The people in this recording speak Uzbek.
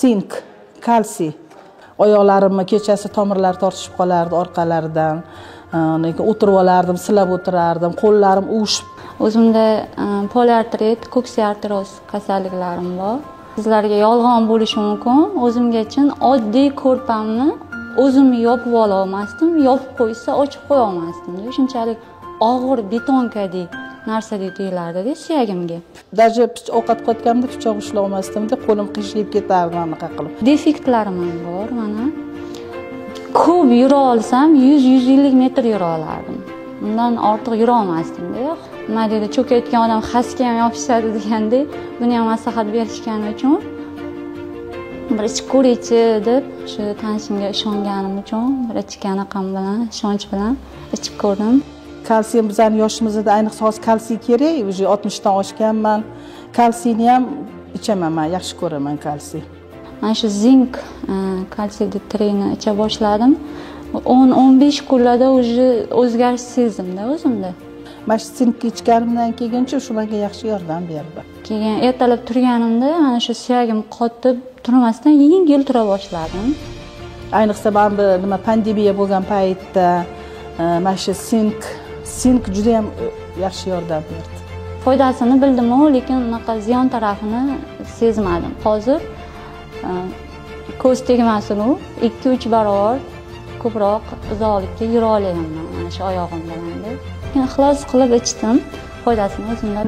sink, kalsiy. Oyoqlarimni kechasi tomirlar tortishib qolardi orqalaridan. O'tirib olardim, silab o'tirardim, qo'llarim uvishib. O'zimda poliartrit, ko'ksiy arteroz kasalliklarim bor. Sizlarga yolg'on bo'lishi mumkin. O'zimgacha oddiy ko'rpamni o'zim yopib ola olmasdim, yopib qo'ysa ochib qo'ya olmasdim. Shunchalik og'ir betonkadek narsadek tuyulardi suyagimga. Даже ovqat qotganimda pichoq ushlay olmasdim, qo'lim qiyshayib ketardi anaqa qilib. Defektlarim ham bor mana. Ko'p yura olsam 100-150 metr yura olardim. Undan ortiq yura olmasdim-da. Nima deydi, cho'kayotgan odam xasga ham yopishadi degandek, buni ham maslahat berishgani uchun bir ichib ko'raychi deb shu tanishimga ishonganim uchun bir ichgan aqam bilan, ishonch bilan ichib ko'rdim. Kalsiy bizning yoshimizda ayniqsa hozir kalsiy kerak, уже 60 dan oshganman. Kalsiyni ham ichaman, men yaxshi ko'raman kalsiy. Mana shu zink kalsiy D3ni icha boshladim. 10-15 kunlarda уже o'zgarish sezdim-da o'zimda. Mana shu zink ichganimdan keyincha shu menga yaxshi yordam berdi. Keyin ertalab turganimda mana shu suyagim qotib turmasdan yengil tura boshladim. Ayniqsa men bu nima pandemiya bo'lgan paytda mana shu zink juda ham yaxshi yordam berdi. Foydasini bildim-ku, lekin unaqa ziyon tarafini sezmadim. Hozir ko'z tegmasin-u 2-3 barobar ko'proq uzoqlikka yura olaman mana shu oyog'im bilan. Keyin ixlos qilib ichdim, foydasini o'zimda